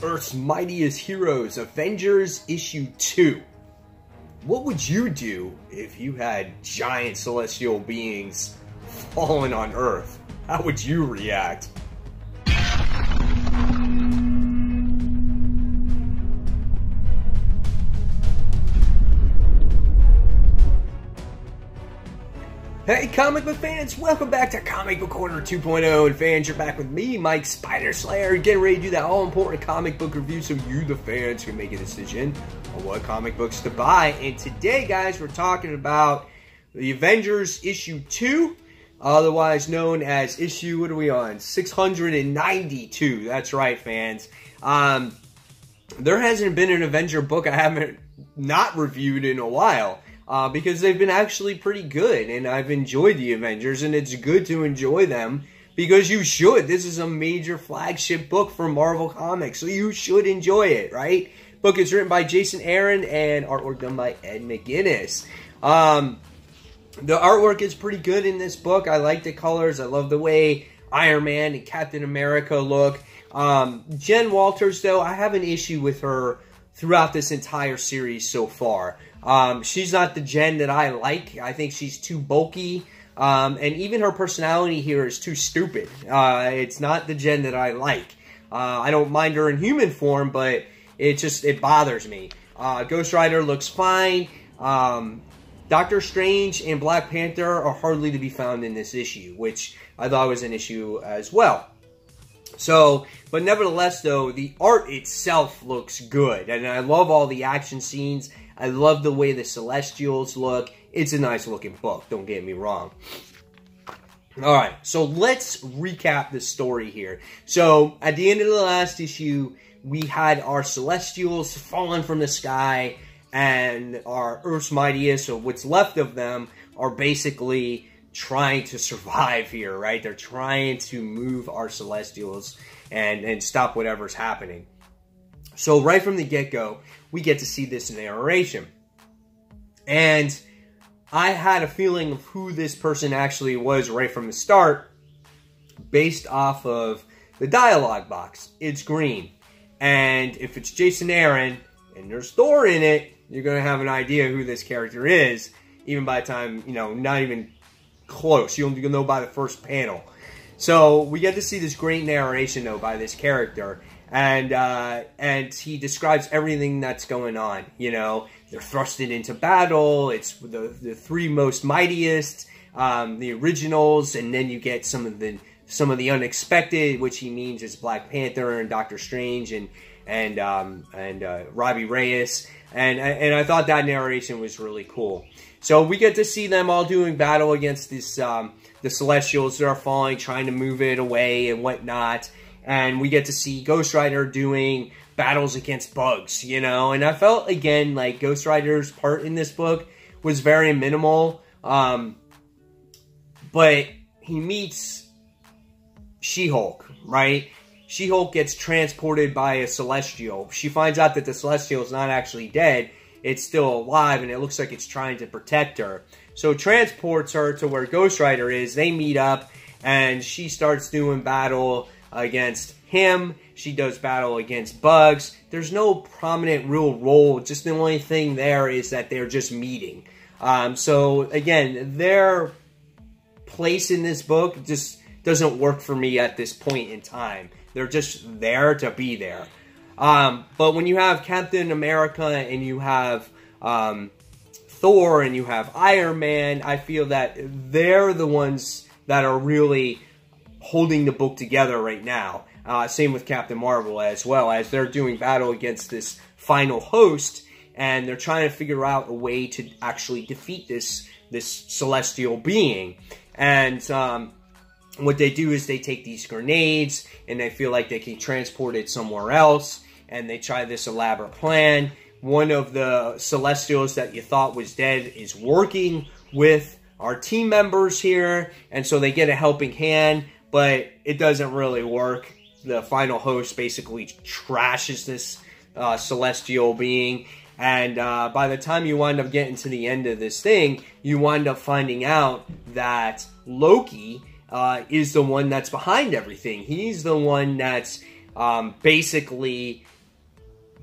Earth's Mightiest Heroes, Avengers Issue 2. What would you do if you had giant celestial beings falling on Earth? How would you react? Hey comic book fans, welcome back to Comic Book Corner 2.0, and fans, you're back with me, Mike Spider Slayer, getting ready to do that all-important comic book review so you, the fans, can make a decision on what comic books to buy. And today, guys, we're talking about the Avengers Issue 2, otherwise known as issue, what are we on, 692, that's right, fans. There hasn't been an Avenger book I haven't not reviewed in a while. Because they've been actually pretty good, and I've enjoyed the Avengers, and it's good to enjoy them, because you should. This is a major flagship book for Marvel Comics, so you should enjoy it, right? Book is written by Jason Aaron, and artwork done by Ed McGuinness. The artwork is pretty good in this book. I like the colors. I love the way Iron Man and Captain America look. Jen Walters, though, I have an issue with her throughout this entire series so far. She's not the Jen that I like. I think she's too bulky. And even her personality here is too stupid. It's not the Jen that I like. I don't mind her in human form, but it bothers me. Ghost Rider looks fine. Doctor Strange and Black Panther are hardly to be found in this issue, which I thought was an issue as well. So, but nevertheless, though, the art itself looks good. And I love all the action scenes. I love the way the Celestials look. It's a nice looking book, don't get me wrong. Alright, so let's recap the story here. So, at the end of the last issue, we had our Celestials falling from the sky, and our Earth's Mightiest, or what's left of them, are basically trying to survive here, right? They're trying to move our Celestials and stop whatever's happening. So right from the get-go, we get to see this narration. And I had a feeling of who this person actually was right from the start, based off of the dialogue box. It's green. And if it's Jason Aaron, and there's Thor in it, you're going to have an idea who this character is, even by the time, not even close. You'll know by the first panel. So we get to see this great narration, though, by this character. And he describes everything that's going on. They're thrusted into battle. It's the three most mightiest, the originals, and then you get some of the unexpected, which he means is Black Panther and Doctor Strange and Robbie Reyes. And I thought that narration was really cool. So we get to see them all doing battle against this the Celestials that are falling, trying to move it away and whatnot. And we get to see Ghost Rider doing battles against bugs, And I felt, again, like Ghost Rider's part in this book was very minimal. But he meets She-Hulk, right? She-Hulk gets transported by a Celestial. She finds out that the Celestial is not actually dead. It's still alive, and it looks like it's trying to protect her. So transports her to where Ghost Rider is. They meet up, and she starts doing battle against him. She does battle against bugs. There's no prominent real role. Just the only thing there is that they're just meeting. So, again, their place in this book just doesn't work for me at this point in time. They're just there to be there. But when you have Captain America and you have Thor and you have Iron Man, I feel that they're the ones that are really holding the book together right now. Same with Captain Marvel, as well, as they're doing battle against this final host, and they're trying to figure out a way to actually defeat this celestial being. And what they do is they take these grenades, and they feel like they can transport it somewhere else, and they try this elaborate plan. One of the Celestials that you thought was dead is working with our team members here, and so they get a helping hand, but it doesn't really work. The final host basically trashes this celestial being, and by the time you wind up getting to the end of this thing, you wind up finding out that Loki is the one that's behind everything. He's the one that's basically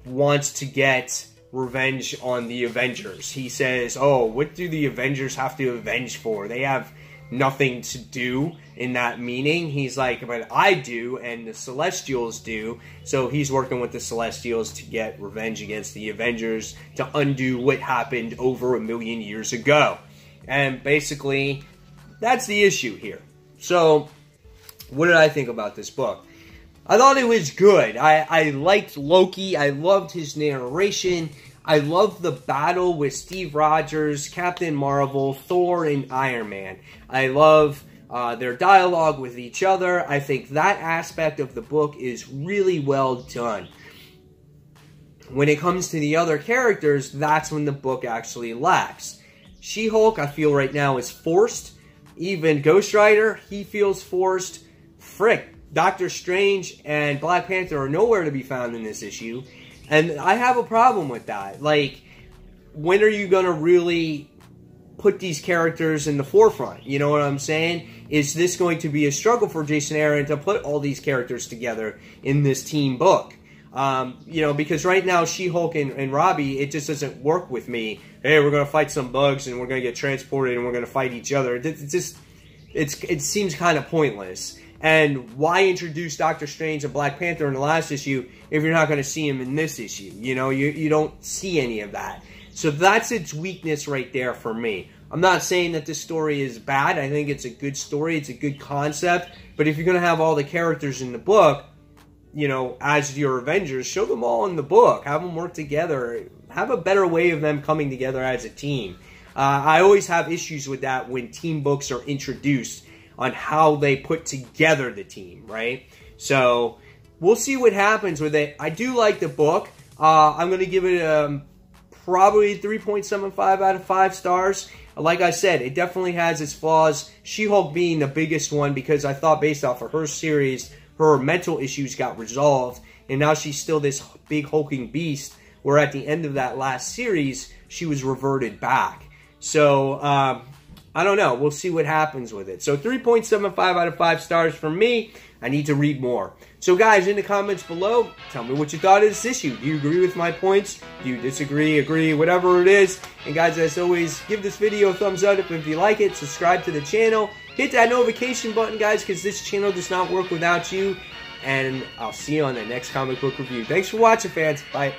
wants to get revenge on the Avengers. He says, oh, what do the Avengers have to avenge for? They have nothing to do in that meaning. He's like, but I do, and the Celestials do. So he's working with the Celestials to get revenge against the Avengers, to undo what happened over 1,000,000 years ago. And basically, that's the issue here. So, what did I think about this book? I thought it was good. I liked Loki. I loved his narration. I loved the battle with Steve Rogers, Captain Marvel, Thor, and Iron Man. I love their dialogue with each other. I think that aspect of the book is really well done. When it comes to the other characters, that's when the book actually lacks. She-Hulk, I feel right now, is forced. Even Ghost Rider, he feels forced. Frick, Doctor Strange and Black Panther are nowhere to be found in this issue. And I have a problem with that. Like, when are you going to really put these characters in the forefront? You know what I'm saying? Is this going to be a struggle for Jason Aaron to put all these characters together in this team book? You know, because right now, She-Hulk and Robbie, it just doesn't work with me. Hey, we're going to fight some bugs, and we're going to get transported, and we're going to fight each other. It seems kind of pointless. And why introduce Doctor Strange and Black Panther in the last issue if you're not going to see him in this issue? You know, you don't see any of that. So that's its weakness right there for me. I'm not saying that this story is bad. I think it's a good story. It's a good concept. But if you're going to have all the characters in the book, you know, as your Avengers, show them all in the book. Have them work together. Have a better way of them coming together as a team. I always have issues with that when team books are introduced on how they put together the team, right? So, we'll see what happens with it. I do like the book. I'm going to give it probably 3.75 out of 5 stars. Like I said, it definitely has its flaws. She-Hulk being the biggest one because I thought based off of her series, her mental issues got resolved. And now she's still this big hulking beast where at the end of that last series, she was reverted back. So, I don't know. We'll see what happens with it. So 3.75 out of 5 stars from me. I need to read more. So guys, in the comments below, tell me what you thought of this issue. Do you agree with my points? Do you disagree, agree, whatever it is? And guys, as always, give this video a thumbs up if you like it. Subscribe to the channel. Hit that notification button, guys, because this channel does not work without you. And I'll see you on the next comic book review. Thanks for watching, fans. Bye.